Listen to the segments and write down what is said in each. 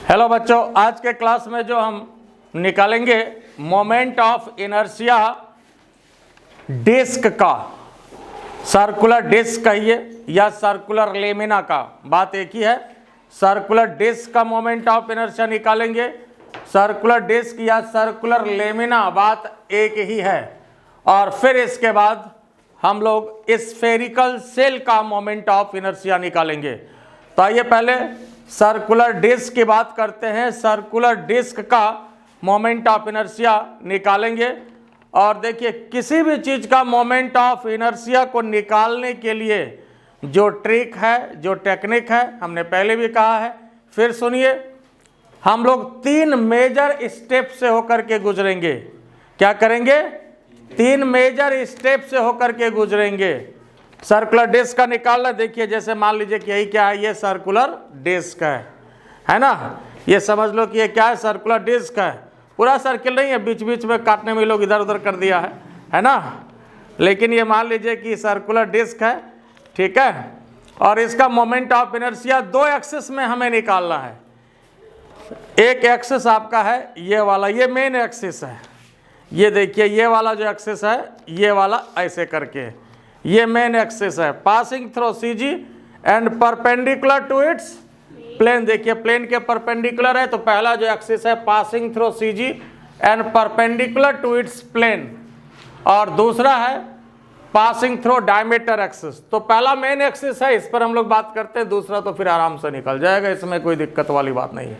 Hello बच्चों, आज के क्लास में जो हम निकालेंगे मोमेंट ऑफ इनर्शिया डिस्क का, सर्कुलर डिस्क कहिए या सर्कुलर लेमिना का, बात एक ही है। सर्कुलर डिस्क का मोमेंट ऑफ इनर्शिया निकालेंगे, सर्कुलर डिस्क या सर्कुलर लेमिना, बात एक ही है। और फिर इसके बाद हम लोग स्फेरिकल सेल का मोमेंट ऑफ इनर्शिया निकालेंगे। तो आइए पहले सर्कुलर डिस्क की बात करते हैं। सर्कुलर डिस्क का मोमेंट ऑफ इनर्शिया निकालेंगे। और देखिए, किसी भी चीज़ का मोमेंट ऑफ इनर्शिया को निकालने के लिए जो ट्रिक है, जो टेक्निक है, हमने पहले भी कहा है, फिर सुनिए। हम लोग 3 मेजर स्टेप से होकर के गुजरेंगे। क्या करेंगे? 3 मेजर स्टेप से होकर के गुजरेंगे। सर्कुलर डिस्क का निकालना, देखिए जैसे मान लीजिए कि यही क्या है, ये सर्कुलर डिस्क है ना। ये समझ लो कि ये क्या है, सर्कुलर डिस्क है। पूरा सर्किल नहीं है, बीच बीच में काटने में लोग इधर उधर कर दिया है ना। लेकिन ये मान लीजिए कि सर्कुलर डिस्क है, ठीक है। और इसका मोमेंट ऑफ इनर्शिया 2 एक्सिस में हमें निकालना है। एक एक्सिस आपका है ये वाला, ये मेन एक्सिस है। ये देखिए, ये वाला जो एक्सिस है, ये वाला ऐसे करके, ये मेन एक्सिस है। Passing through CG and perpendicular to its plane. देखिए प्लेन के परपेंडिकुलर है, तो पहला जो एक्सिस है passing through CG and perpendicular to its plane, और दूसरा है पासिंग थ्रू डायमीटर एक्सिस। तो पहला मेन एक्सिस है, इस पर हम लोग बात करते हैं, दूसरा तो फिर आराम से निकल जाएगा, इसमें कोई दिक्कत वाली बात नहीं है,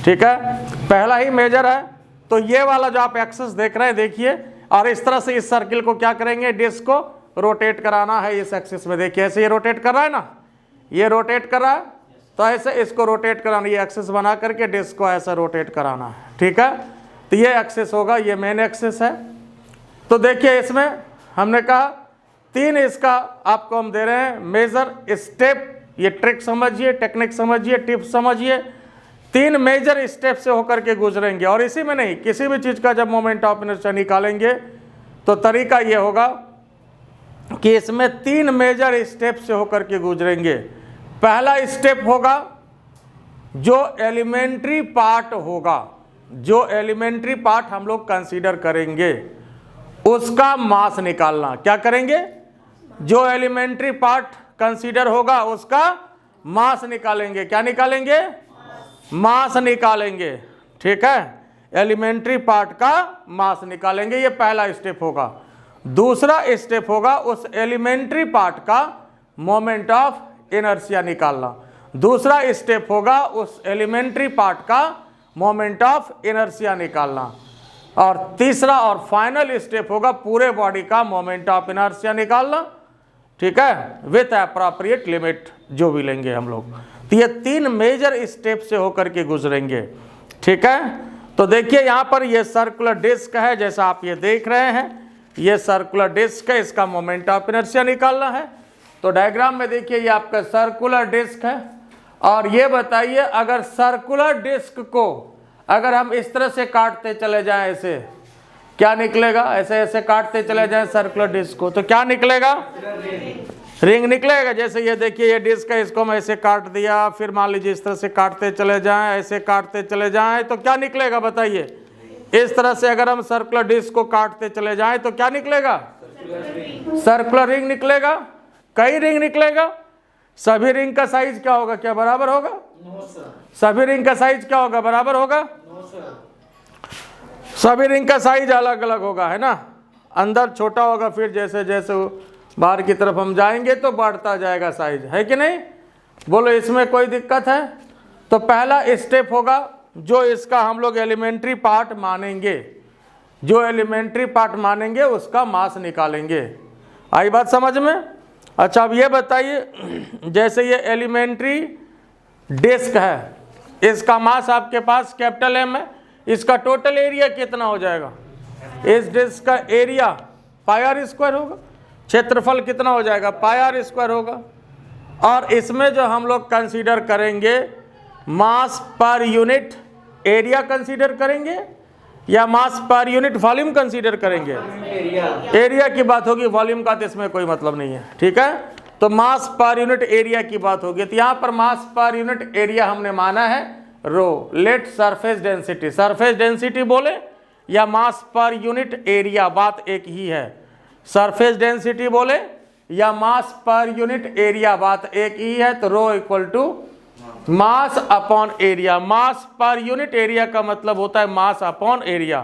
ठीक है। पहला ही मेजर है, तो ये वाला जो आप एक्सिस देख रहे हैं, देखिए, और इस तरह से इस सर्किल को क्या करेंगे, डिस्क को रोटेट कराना है इस एक्सिस में। देखिए ऐसे ये रोटेट कर रहा है ना, ये रोटेट कर रहा है, तो ऐसे इसको रोटेट कराना, ये एक्सिस बना करके डिस्क को ऐसा रोटेट कराना है, ठीक है। तो ये एक्सिस होगा, ये मेन एक्सिस है। तो देखिए इसमें हमने कहा 3 इसका आपको हम दे रहे हैं मेजर स्टेप। ये ट्रिक समझिए, टेक्निक समझिए, टिप समझिए। 3 मेजर स्टेप से होकर के गुजरेंगे। और इसी में नहीं, किसी भी चीज़ का जब मोमेंट ऑफ इनर्शिया निकालेंगे तो तरीका ये होगा कि इसमें 3 मेजर स्टेप से होकर के गुजरेंगे। पहला स्टेप होगा जो एलिमेंट्री पार्ट होगा, जो एलिमेंट्री पार्ट हम लोग कंसीडर करेंगे, उसका मास निकालना। क्या करेंगे? जो एलिमेंट्री पार्ट कंसीडर होगा उसका मास निकालेंगे। क्या निकालेंगे? मास निकालेंगे, ठीक है। एलिमेंट्री पार्ट का मास निकालेंगे, ये पहला स्टेप होगा। दूसरा स्टेप होगा उस एलिमेंट्री पार्ट का मोमेंट ऑफ इनर्शिया निकालना। दूसरा स्टेप होगा उस एलिमेंट्री पार्ट का मोमेंट ऑफ इनर्शिया निकालना। और तीसरा और फाइनल स्टेप होगा पूरे बॉडी का मोमेंट ऑफ इनर्शिया निकालना, ठीक है, विथ एप्रोप्रिएट लिमिट जो भी लेंगे हम लोग। तो ये 3 मेजर स्टेप से होकर के गुजरेंगे, ठीक है। तो देखिए यहाँ पर ये सर्कुलर डिस्क है, जैसा आप ये देख रहे हैं, ये सर्कुलर डिस्क है, इसका मोमेंट ऑफ इनर्शिया निकालना है। तो डायग्राम में देखिए ये आपका सर्कुलर डिस्क है। और ये बताइए, अगर सर्कुलर डिस्क को अगर हम इस तरह से काटते चले जाएं, ऐसे क्या निकलेगा? ऐसे ऐसे काटते चले जाएं सर्कुलर डिस्क को, तो क्या निकलेगा? रिंग निकलेगा। जैसे ये देखिए, ये डिस्क है, इसको हम ऐसे काट दिया, फिर मान लीजिए इस तरह से काटते चले जाएं, ऐसे काटते चले जाएं, तो क्या निकलेगा बताइए? इस तरह से अगर हम सर्कुलर डिस्क को काटते चले जाएं तो क्या निकलेगा? सर्कुलर रिंग निकलेगा। कई रिंग निकलेगा। सभी रिंग का साइज क्या होगा? क्या बराबर होगा? सभी रिंग का साइज क्या होगा? बराबर होगा? सभी रिंग का साइज अलग अलग होगा, है ना। अंदर छोटा होगा, फिर जैसे जैसे बाहर की तरफ हम जाएंगे तो बढ़ता जाएगा साइज, है कि नहीं? बोलो, इसमें कोई दिक्कत है? तो पहला स्टेप होगा जो इसका हम लोग एलिमेंट्री पार्ट मानेंगे, जो एलिमेंट्री पार्ट मानेंगे उसका मास निकालेंगे। आई बात समझ में? अच्छा, अब ये बताइए, जैसे ये एलिमेंट्री डिस्क है, इसका मास आपके पास कैपिटल M है, इसका टोटल एरिया कितना हो जाएगा? इस डिस्क का एरिया πr² होगा। क्षेत्रफल कितना हो जाएगा? πr² होगा। और इसमें जो हम लोग कंसीडर करेंगे मास पर यूनिट एरिया कंसीडर करेंगे या मास पर यूनिट वॉल्यूम कंसीडर करेंगे? एरिया की बात होगी, वॉल्यूम का तो इसमें कोई मतलब नहीं है, ठीक है। तो मास पर यूनिट एरिया की बात होगी। तो यहाँ पर मास पर यूनिट एरिया हमने माना है rho. Let surface density, surface density बोले या मास पर यूनिट एरिया, बात एक ही है। सरफेस डेंसिटी बोले या मास पर यूनिट एरिया, बात एक ही है। तो rho equal to mass upon area. Mass per unit area का मतलब होता है mass upon area.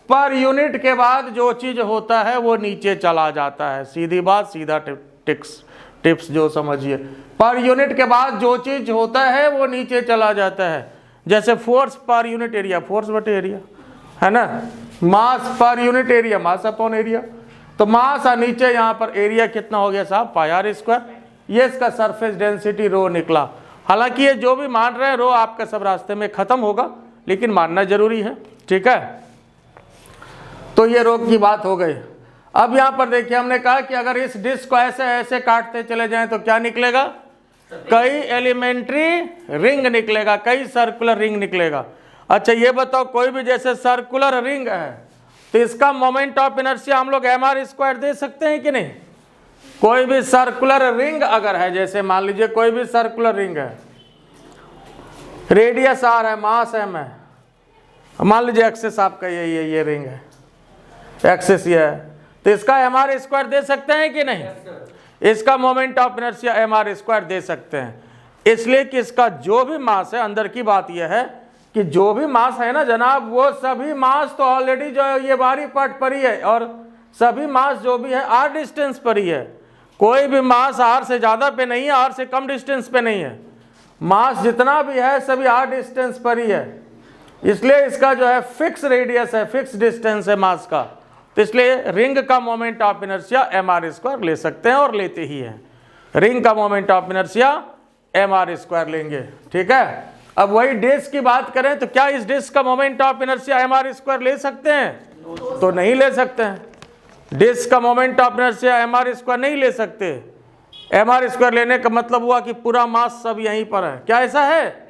Per unit के बाद जो चीज होता है वो नीचे चला जाता है, सीधी बात, सीधा टिप्स जो समझिए। पर यूनिट के बाद जो चीज होता है वो नीचे चला जाता है। जैसे force per unit area, force बटे एरिया है ना। Mass per unit area, mass upon area. तो मास और नीचे यहाँ पर एरिया कितना हो गया साहब, पाई आर स्क्वायर। ये इसका सरफेस डेंसिटी रो निकला। हालांकि ये जो भी मान रहे हैं रो आपका सब रास्ते में खत्म होगा, लेकिन मानना जरूरी है, ठीक है। तो ये रो की बात हो गई। अब यहाँ पर देखिए हमने कहा कि अगर इस डिस्क को ऐसे ऐसे काटते चले जाएं तो क्या निकलेगा, कई एलिमेंट्री रिंग निकलेगा, कई सर्कुलर रिंग निकलेगा। अच्छा ये बताओ, कोई भी जैसे सर्कुलर रिंग है तो इसका मोमेंट ऑफ इनर्शिया हम लोग mr स्क्वायर दे सकते हैं कि नहीं। कोई भी सर्कुलर रिंग अगर है, जैसे मान लीजिए कोई भी सर्कुलर रिंग है, रेडियस r है, मास m है, मान लीजिए एक्सेस आपका ये रिंग है, एक्सेस ये है, तो इसका mr स्क्वायर दे सकते हैं कि नहीं। इसका moment of inertia mr square दे सकते हैं, इसलिए कि इसका जो भी मास है, अंदर की बात यह है कि जो भी मास है ना जनाब, वो सभी मास तो ऑलरेडी जो है ये बाहरी पार्ट पर ही है, और सभी मास जो भी है r डिस्टेंस पर ही है। कोई भी मास r से ज़्यादा पे नहीं है, r से कम डिस्टेंस पे नहीं है। मास जितना भी है सभी r डिस्टेंस पर ही है, इसलिए इसका जो है फिक्स रेडियस है, फिक्स डिस्टेंस है मास का। तो इसलिए रिंग का moment of inertia mr square ले सकते हैं और लेते ही हैं। रिंग का moment of inertia mr square लेंगे, ठीक है। अब वही डिस्क की बात करें तो क्या इस डिस्क का moment of inertia mr square ले सकते हैं, तो नहीं ले सकते हैं। डिस्क का moment of inertia mr square नहीं ले सकते। mr स्क्वायर लेने का मतलब हुआ कि पूरा मास सब यहीं पर है, क्या ऐसा है,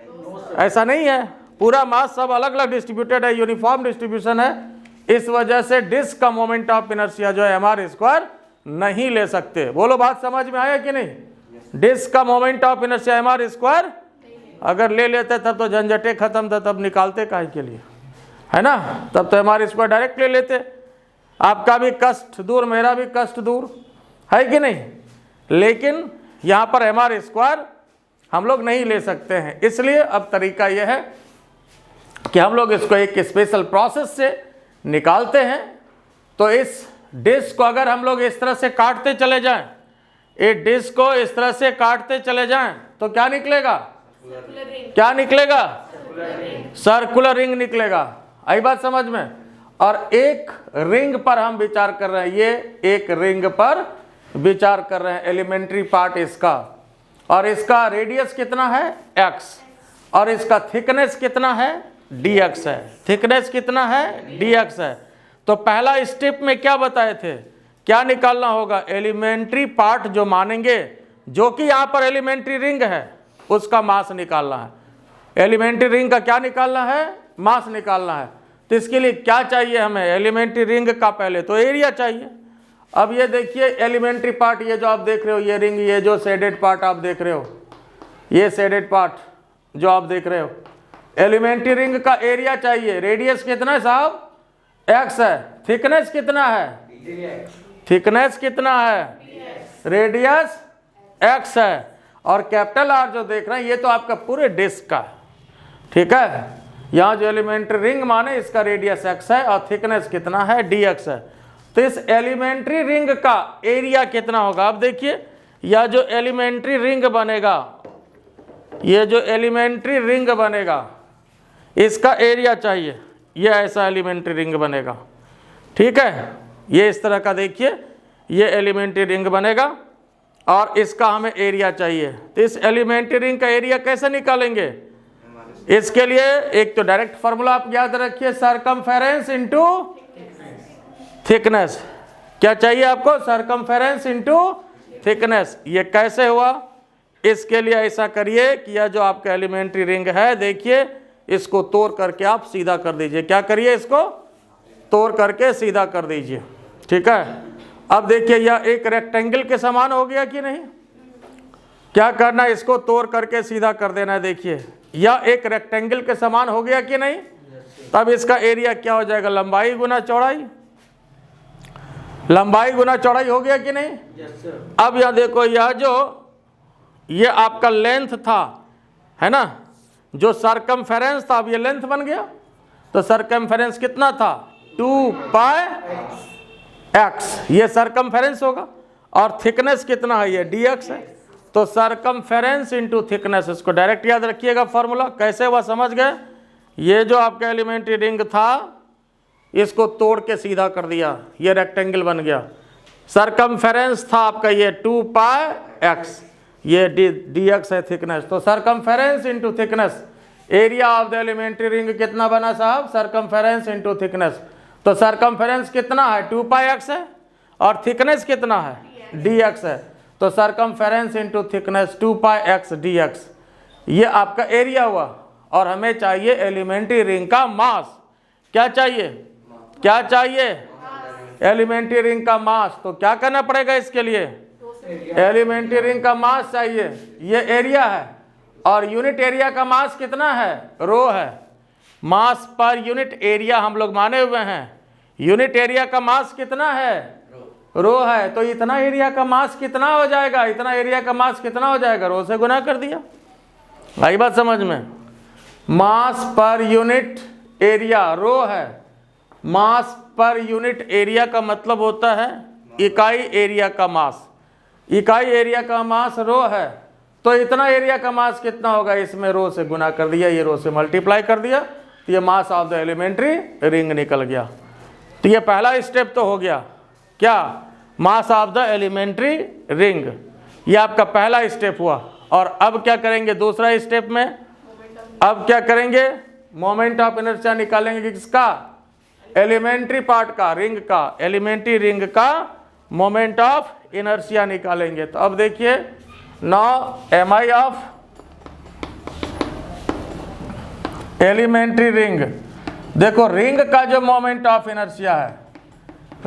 ऐसा नहीं है। पूरा मास सब अलग अलग डिस्ट्रीब्यूटेड है, यूनिफॉर्म डिस्ट्रीब्यूशन है। इस वजह से डिस्क का मोमेंट ऑफ इनर्शिया जो है mr स्क्वायर नहीं ले सकते। बोलो बात समझ में आया कि नहीं। डिस्क का moment of inertia mr square अगर ले लेते तब तो झंझटे खत्म था, तब निकालते काहे के लिए, है ना। तब तो mr स्क्वायर डायरेक्ट ले लेते, आपका भी कष्ट दूर, मेरा भी कष्ट दूर, है कि नहीं। लेकिन यहाँ पर mr स्क्वायर हम लोग नहीं ले सकते हैं, इसलिए अब तरीका यह है कि हम लोग इसको एक स्पेशल प्रोसेस से निकालते हैं। तो इस डिस्क को अगर हम लोग इस तरह से काटते चले जाएं, इस डिस्क को इस तरह से काटते चले जाएं तो क्या निकलेगा, क्या निकलेगा, सर्कुलर रिंग निकलेगा। आई बात समझ में। और एक रिंग पर हम विचार कर रहे हैं, ये एक रिंग पर विचार कर रहे हैं, एलिमेंट्री पार्ट इसका, और इसका रेडियस कितना है x, और इसका थिकनेस कितना है dx है। थिकनेस कितना है dx है। तो पहला स्टेप में क्या बताए थे, क्या निकालना होगा, एलिमेंट्री पार्ट जो मानेंगे, जो कि यहाँ पर एलिमेंट्री रिंग है, उसका मास निकालना है। एलिमेंट्री रिंग का क्या निकालना है, मास निकालना है। तो इसके लिए क्या चाहिए हमें, एलिमेंट्री रिंग का पहले तो एरिया चाहिए। अब ये देखिए एलिमेंट्री पार्ट, ये जो आप देख रहे हो ये रिंग, ये जो शेडेड पार्ट आप देख रहे हो, ये शेडेड पार्ट जो आप देख रहे हो, एलिमेंट्री रिंग का एरिया चाहिए। रेडियस कितना है साहब, x है। थिकनेस कितना है, थिकनेस कितना है, रेडियस x है। और कैपिटल R जो देख रहे हैं ये तो आपका पूरे डिस्क का, ठीक है। यहाँ जो एलिमेंट्री रिंग माने इसका रेडियस x है और थिकनेस कितना है dx है। तो इस एलिमेंट्री रिंग का एरिया कितना होगा। अब देखिए यह जो एलिमेंट्री रिंग बनेगा, ये जो एलिमेंट्री रिंग बनेगा इसका एरिया चाहिए। ये ऐसा एलिमेंट्री रिंग बनेगा, ठीक है। ये इस तरह का देखिए ये एलिमेंट्री रिंग बनेगा और इसका हमें एरिया चाहिए। तो इस एलिमेंट्री रिंग का एरिया कैसे निकालेंगे, इसके लिए एक तो डायरेक्ट फार्मूला आप याद रखिए, सरकमफेरेंस इनटू थिकनेस। क्या चाहिए आपको, सरकमफेरेंस इनटू थिकनेस। ये कैसे हुआ, इसके लिए ऐसा करिए कि यह जो आपका एलिमेंट्री रिंग है, देखिए इसको तोड़ करके आप सीधा कर दीजिए। क्या करिए, इसको तोड़ करके सीधा कर दीजिए, ठीक है। अब देखिए यह एक रेक्टेंगल के समान हो गया कि नहीं। क्या करना है, इसको तोड़ करके सीधा कर देना है। देखिए या एक रेक्टेंगल के समान हो गया कि नहीं? तब इसका एरिया क्या हो जाएगा? लंबाई गुना चौड़ाई, लंबाई गुना चौड़ाई हो गया कि नहीं? अब यह देखो, यह जो ये आपका लेंथ था, है ना, जो सरकमफेरेंस था, अब ये लेंथ बन गया। तो सरकमफेरेंस कितना था? 2 पाई x, ये सरकमफेरेंस होगा। और थिकनेस कितना है? ये dx है। तो सरकमफेरेंस इंटू थिकनेस, इसको डायरेक्ट याद रखिएगा फॉर्मूला। कैसे हुआ समझ गए? ये जो आपका एलिमेंट्री रिंग था, इसको तोड़ के सीधा कर दिया, ये रेक्टेंगल बन गया। सरकमफेरेंस था आपका ये 2 पाई x, ये dx है थिकनेस। तो circumference into thickness, area of the elementary ring कितना बना साहब? Circumference into thickness. तो सरकमफेरेंस कितना है? 2 पाई x है, और थिकनेस कितना है? dx है। तो circumference into thickness 2 pi x dx, ये आपका एरिया हुआ। और हमें चाहिए एलिमेंट्री रिंग का मास। क्या चाहिए? क्या चाहिए? एलिमेंट्री रिंग का मास। तो क्या करना पड़ेगा इसके लिए? एलिमेंट्री रिंग का मास चाहिए, ये एरिया है। और यूनिट एरिया का मास कितना है? रो है। मास पर यूनिट एरिया हम लोग माने हुए हैं। यूनिट एरिया का मास कितना है? रो है। तो इतना एरिया का मास कितना हो जाएगा? इतना एरिया का मास कितना हो जाएगा? रो से गुना कर दिया। आई बात समझ में? मास पर यूनिट एरिया रो है। मास पर यूनिट एरिया का मतलब होता है इकाई एरिया का मास। इकाई एरिया का मास रो है। तो इतना एरिया का मास कितना होगा? इसमें रो से गुना कर दिया, ये रो से मल्टीप्लाई कर दिया, तो ये mass of the elementary ring निकल गया। तो ये पहला स्टेप तो हो गया, क्या? Mass of the elementary ring, ये आपका पहला स्टेप हुआ। और अब क्या करेंगे दूसरा स्टेप में? अब क्या करेंगे? मोमेंट ऑफ इनर्शिया निकालेंगे। किसका? एलिमेंट्री पार्ट का, रिंग का, एलिमेंट्री रिंग का मोमेंट ऑफ इनर्शिया निकालेंगे। तो अब देखिए, now M I of elementary ring. देखो रिंग का जो मोमेंट ऑफ इनर्शिया है,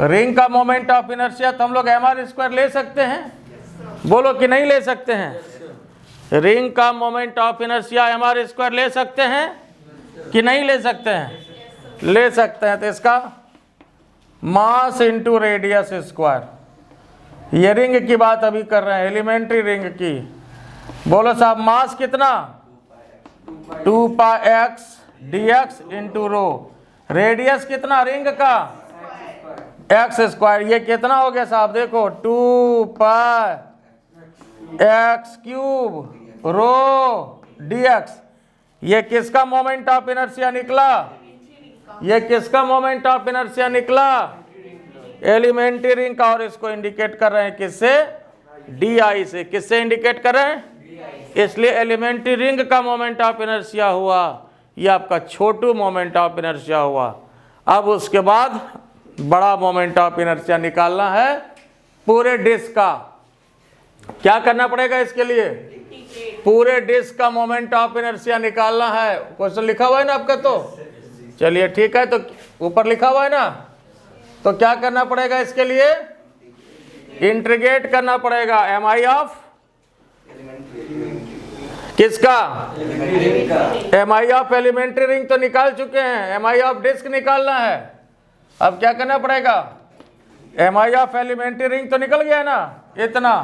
रिंग का मोमेंट ऑफ इनर्शिया तो हम लोग mr² ले सकते हैं, बोलो कि नहीं ले सकते हैं? रिंग का मोमेंट ऑफ इनर्शिया mr² ले सकते हैं कि नहीं ले सकते हैं? ले सकते हैं। तो इसका मास इंटू रेडियस स्क्वायर, ये रिंग की बात अभी कर रहे हैं, एलिमेंट्री रिंग की। बोलो साहब, मास कितना? 2 pi x dx into rho. Radius कितना रिंग का? X square. ये कितना हो गया साहब? देखो 2 पाई x क्यूब रो dx। ये किसका मोमेंट ऑफ इनर्शिया निकला? ये किसका मोमेंट ऑफ इनर्शिया निकला? एलिमेंट्री रिंग का। और इसको इंडिकेट कर रहे हैं किससे? di से। किससे इंडिकेट कर रहे हैं? इसलिए एलिमेंट्री रिंग का मोमेंट ऑफ इनर्शिया हुआ, ये आपका छोटू मोमेंट ऑफ इनर्शिया हुआ। अब उसके बाद बड़ा मोमेंट ऑफ इनर्शिया निकालना है पूरे डिस्क का। क्या करना पड़ेगा इसके लिए? पूरे डिस्क का मोमेंट ऑफ इनर्शिया निकालना है। क्वेश्चन लिखा हुआ है ना आपका? तो चलिए ठीक है, तो ऊपर लिखा हुआ है ना, तो क्या करना पड़ेगा इसके लिए? इंटीग्रेट करना पड़ेगा एम आई ऑफ किसका? M I of elementary ring तो निकाल चुके हैं, एम आई ऑफ डिस्क निकालना है। अब क्या करना पड़ेगा? M I of elementary ring तो निकल गया ना इतना,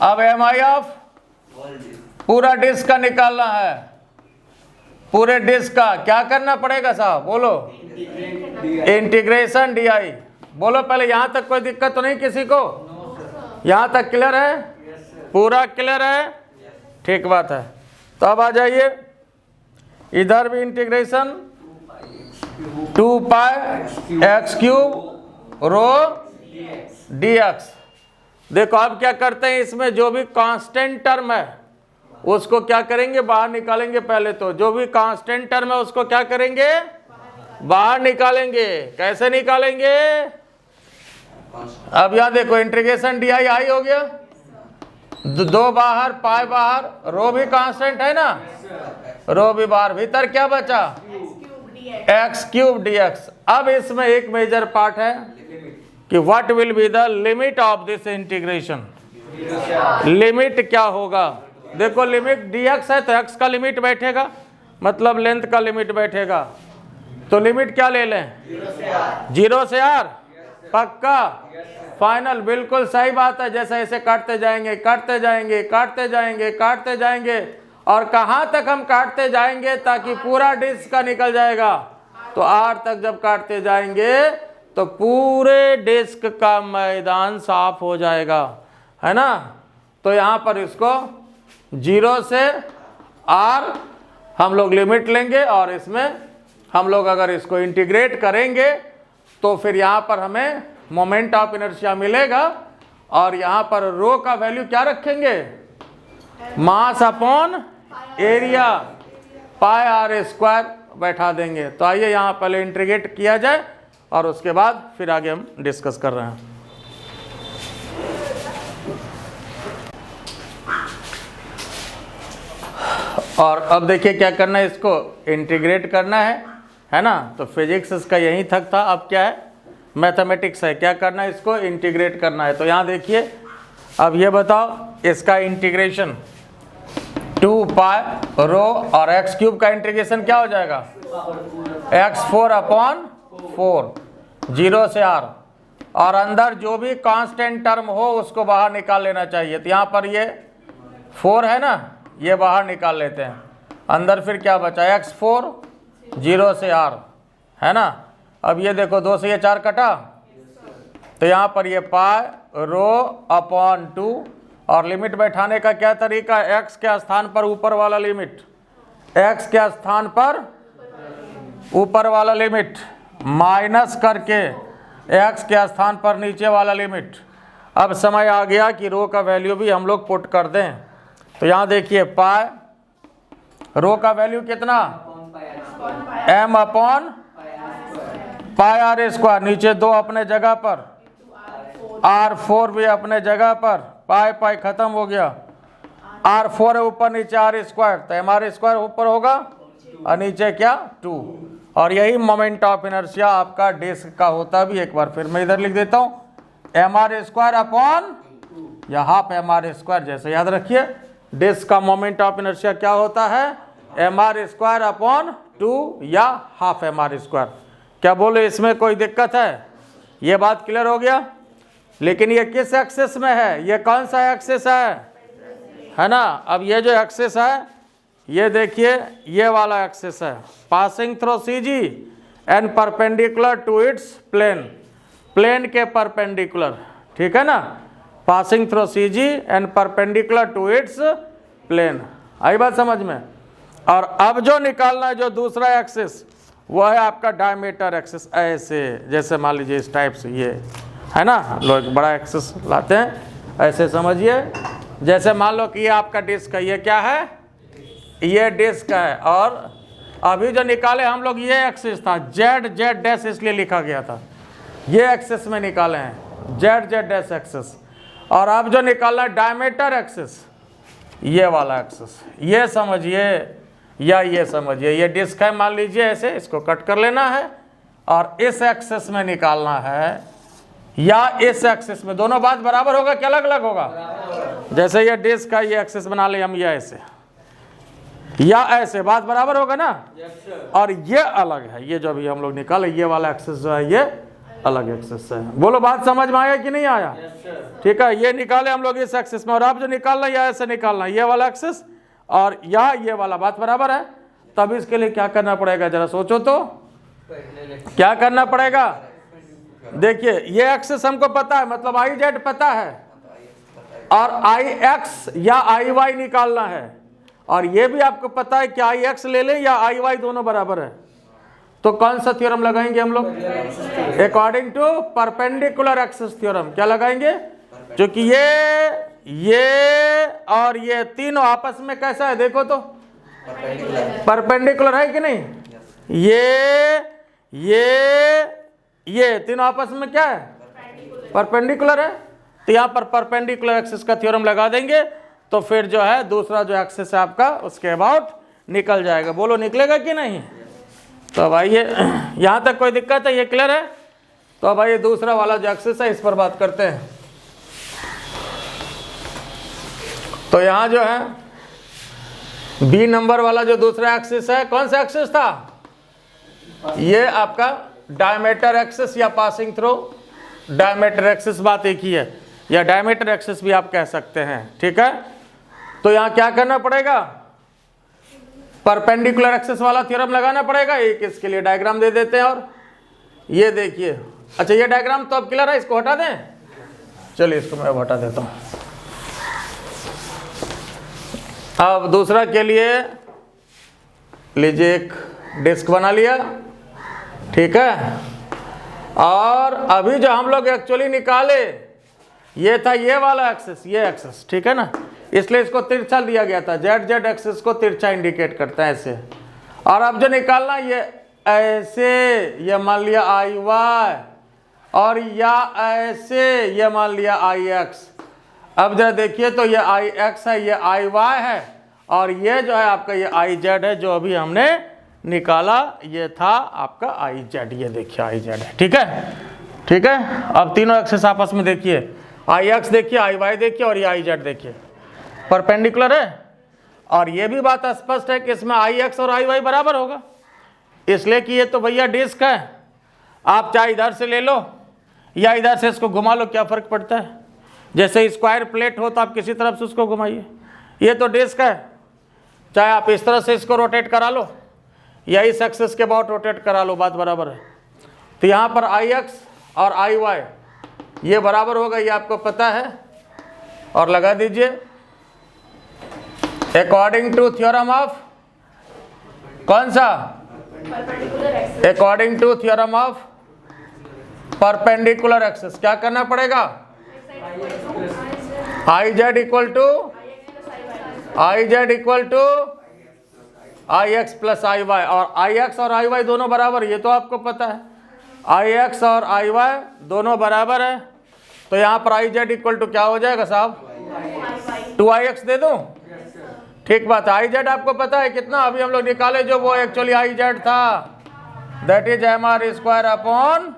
अब एम आई ऑफ पूरा डिस्क का निकालना है। पूरे डिस्क का क्या करना पड़ेगा साहब? बोलो, इंटीग्रेशन डी। बोलो पहले, यहां तक कोई दिक्कत तो नहीं किसी को? यहां तक क्लियर है? पूरा क्लियर है? ठीक बात है। तो अब आ जाइए, इधर भी इंटीग्रेशन 2 पाई x क्यूब रो dx। देखो अब क्या करते हैं, इसमें जो भी कांस्टेंट टर्म है उसको क्या करेंगे? बाहर निकालेंगे। पहले तो जो भी कांस्टेंट टर्म है उसको क्या करेंगे? बाहर निकालेंगे। कैसे निकालेंगे? अब यहां देखो, इंटीग्रेशन डी आई हो गया, 2 बाहर, पाई बाहर, रो भी कांस्टेंट है ना, रो भी बाहर, भीतर क्या बचा? x cube dx। अब इसमें एक मेजर पार्ट है कि what will be the limit of this integration. Limit क्या होगा? देखो लिमिट dx है तो x का लिमिट बैठेगा, मतलब लेंथ का लिमिट बैठेगा। तो लिमिट क्या ले लें? 0 से r। पक्का? फाइनल? बिल्कुल सही बात है। जैसे ऐसे काटते जाएंगे काटते जाएंगे काटते जाएंगे काटते जाएंगे, और कहाँ तक हम काटते जाएंगे ताकि पूरा डिस्क का निकल जाएगा? तो r तक जब काटते जाएंगे तो पूरे डिस्क का मैदान साफ हो जाएगा, है ना। तो यहाँ पर इसको 0 से r हम लोग लिमिट लेंगे, और इसमें हम लोग अगर इसको इंटीग्रेट करेंगे तो फिर यहाँ पर हमें मोमेंट ऑफ इनर्शिया मिलेगा। और यहाँ पर रो का वैल्यू क्या रखेंगे? Mass upon area, pi r square बैठा देंगे। तो आइए यहाँ पहले इंटीग्रेट किया जाए और उसके बाद फिर आगे हम डिस्कस कर रहे हैं। और अब देखिए क्या करना है, इसको इंटीग्रेट करना है ना। तो फिजिक्स इसका यही तक था, अब क्या है? मैथमेटिक्स है। क्या करना है? इसको इंटीग्रेट करना है। तो यहाँ देखिए, अब ये बताओ इसका इंटीग्रेशन 2 पाई रो और एक्स क्यूब का इंटीग्रेशन क्या हो जाएगा? x4 अपॉन 4, 0 से r। और अंदर जो भी कांस्टेंट टर्म हो उसको बाहर निकाल लेना चाहिए। तो यहाँ पर ये 4 है ना, ये बाहर निकाल लेते हैं। अंदर फिर क्या बचा? x4, 0 से r, है ना। अब ये देखो 2 से ये 4 कटा, तो यहाँ पर ये पाई रो अपॉन 2। और लिमिट बैठाने का क्या तरीका? x के स्थान पर ऊपर वाला लिमिट, x के स्थान पर ऊपर वाला लिमिट माइनस करके x के स्थान पर नीचे वाला लिमिट। अब समय आ गया कि रो का वैल्यू भी हम लोग पुट कर दें। तो यहाँ देखिए पाई रो का वैल्यू कितना? m upon pi r square, नीचे 2 अपने जगह पर, r4 भी अपने जगह पर, पाई पाई खत्म हो गया। r4 है ऊपर, नीचे r स्क्वायर, तो एम आर स्क्वायर ऊपर होगा और नीचे क्या? 2। और यही मोमेंट ऑफ इनर्शिया आपका डिस्क का होता भी। एक बार फिर मैं इधर लिख देता हूँ, एम आर स्क्वायर अपॉन या हाफ एम आर स्क्वायर। जैसे याद रखिए, डिस्क का मोमेंट ऑफ इनर्शिया क्या होता है? एम आर स्क्वायर अपॉन 2 या हाफ एम आर स्क्वायर। क्या बोले, इसमें कोई दिक्कत है? ये बात क्लियर हो गया। लेकिन ये किस एक्सिस में है? ये कौन सा एक्सिस है ना। अब ये जो एक्सिस है, ये देखिए ये वाला एक्सिस है, passing through C G and perpendicular to its plane, plane के परपेंडिकुलर, ठीक है ना। Passing through C G and perpendicular to its plane. आई बात समझ में। और अब जो निकालना है जो दूसरा एक्सिस, वो है आपका डायमीटर एक्सिस। ऐसे जैसे मान लीजिए इस टाइप से, ये है ना, लोग बड़ा एक्सिस लाते हैं, ऐसे समझिए। जैसे मान लो कि ये आपका डिस्क है, ये क्या है? ये डिस्क है। और अभी जो निकाले हम लोग, ये एक्सिस था, जेड डैश इसलिए लिखा गया था, ये एक्सिस में निकाले हैं, जेड डैश एक्सिस। और अब जो निकालना है डायमीटर एक्सिस, ये वाला एक्सिस, ये समझिए या ये समझिए। ये डिस्क है मान लीजिए, ऐसे इसको कट कर लेना है और इस एक्सिस में निकालना है या इस एक्सिस में। दोनों बात बराबर होगा कि अलग अलग होगा? जैसे ये डिस्क का ये एक्सिस बना ले हम, ये ऐसे या ऐसे, बात बराबर होगा ना। और ये अलग है, ये जो भी हम लोग निकाले, ये वाला एक्सिस जो है ये अलग एक्सिस है। बोलो बात समझ में आया कि नहीं आया? ठीक है, ये निकाले हम लोग इस एक्सिस में, और आप जो निकालना है ऐसे निकालना, ये वाला एक्सिस और या ये वाला, बात बराबर है। तब इसके लिए क्या करना पड़ेगा, जरा सोचो तो, क्या करना पड़ेगा? देखिए ये एक्सिस हमको पता है, मतलब आई जेड पता है, और आई एक्स या आई वाई निकालना है। और ये भी आपको पता है कि आई एक्स ले लें या आई वाई, दोनों बराबर है। तो कौन सा थ्योरम लगाएंगे हम लोग? According to perpendicular axis theorem. क्या लगाएंगे? क्योंकि ये और ये तीनों आपस में कैसा है देखो तो, परपेंडिकुलर है कि नहीं? ये तीनों आपस में क्या है? परपेंडिकुलर है। तो यहाँ पर परपेंडिकुलर एक्सिस का थ्योरम लगा देंगे, तो फिर जो है दूसरा जो एक्सिस है आपका, उसके अबाउट निकल जाएगा। बोलो निकलेगा कि नहीं? तो अब आइए, यहाँ तक कोई दिक्कत है? ये क्लियर है? तो अब आइए दूसरा वाला जो एक्सिस है इस पर बात करते हैं। तो यहाँ जो है बी नंबर वाला जो दूसरा एक्सिस है, कौन सा एक्सिस था? ये आपका डायमीटर एक्सिस या पासिंग थ्रू डायमीटर एक्सिस, बात एक ही है, या डायमीटर एक्सिस भी आप कह सकते हैं, ठीक है। तो यहाँ क्या करना पड़ेगा? परपेंडिकुलर एक्सिस वाला थ्योरम लगाना पड़ेगा। एक इसके लिए डायग्राम दे देते हैं, और ये देखिए, अच्छा ये डायग्राम तो अब क्लियर है, इसको हटा दें। चलिए इसको मैं हटा देता हूँ। अब दूसरा के लिए लीजिए, एक डिस्क बना लिया, ठीक है। और अभी जो हम लोग एक्चुअली निकाले, ये था ये वाला एक्सिस, ये एक्सिस, ठीक है ना, इसलिए इसको तिरछा दिया गया था। जेड जेड एक्सिस को तिरछा इंडिकेट करता है ऐसे। और अब जो निकालना, ये ऐसे, ये मान लिया आई वाई, और या ऐसे, ये मान लिया आई एक्स। अब जरा देखिए तो ये आई एक्स है, ये आई वाई है, और ये जो है आपका ये आई जेड है, जो अभी हमने निकाला, ये था आपका आई जेड। ये देखिए आई जेड है, ठीक है, ठीक है। अब तीनों एक्सिस आपस में देखिए, आई एक्स देखिए, आई वाई देखिए, और ये आई जेड देखिए, परपेंडिकुलर है। और ये भी बात स्पष्ट है कि इसमें आई एक्स और आई वाई बराबर होगा, इसलिए कि ये तो भैया डिस्क है। आप चाहे इधर से ले लो या इधर से इसको घुमा लो, क्या फ़र्क पड़ता है? जैसे स्क्वायर प्लेट हो तो आप किसी तरफ से उसको घुमाइए, ये तो डिस्क है। चाहे आप इस तरह से इसको रोटेट करा लो या इस एक्सिस के अबाउट रोटेट करा लो, बात बराबर है। तो यहाँ पर आई एक्स और आई वाई ये बराबर होगा, ये आपको पता है। और लगा दीजिए, अकॉर्डिंग टू थ्योरम ऑफ कौन सा? According to theorem of perpendicular axis क्या करना पड़ेगा? I Z equal to I X plus I Y, और आई एक्स और आई वाई दोनों बराबर, ये तो आपको पता है। आई एक्स और आई वाई दोनों बराबर है, तो यहाँ पर आई जेड इक्वल टू क्या हो जाएगा साहब? 2ix दे दूं? ठीक बात है। आई जेड आपको पता है कितना? अभी हम लोग निकाले जो, वो एक्चुअली आई जेड था, that is M R square upon,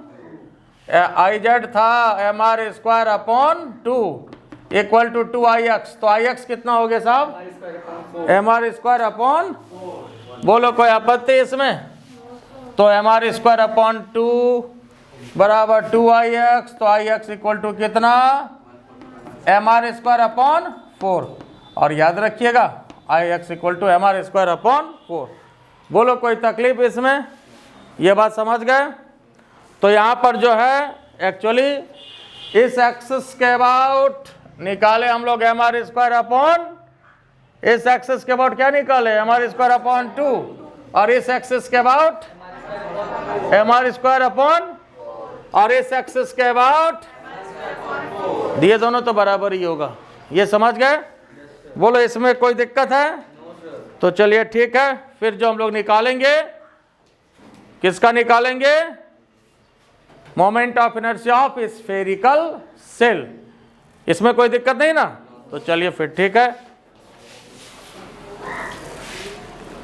I Z था M R square upon 2 equal to 2ix। तो आई एक्स कितना हो गया साहब? एम आर स्क्वायर अपॉन, बोलो कोई आपत्ति इसमें? तो एम आर स्क्वायर अपॉन 2 बराबर 2ix, तो आई एक्स इक्वल टू कितना? M R square upon 4। और याद रखिएगा I X equal to M R square upon 4। बोलो कोई तकलीफ इसमें? ये बात समझ गए? तो यहाँ पर जो है एक्चुअली इस एक्सिस के अबाउट निकाले हम लोग एम आर स्क्वायर अपॉन, इस एक्सिस के अबाउट क्या निकाले? एम आर स्क्वायर अपॉन 2, और इस एक्सिस के about M R square upon, और इस एक्सिस के अबाउट दिए, दोनों तो बराबर ही होगा। ये समझ गए? बोलो इसमें कोई दिक्कत है? तो चलिए ठीक है, फिर जो हम लोग निकालेंगे, किसका निकालेंगे? Moment of inertia of spherical shell. इसमें कोई दिक्कत नहीं ना? तो चलिए फिर ठीक है।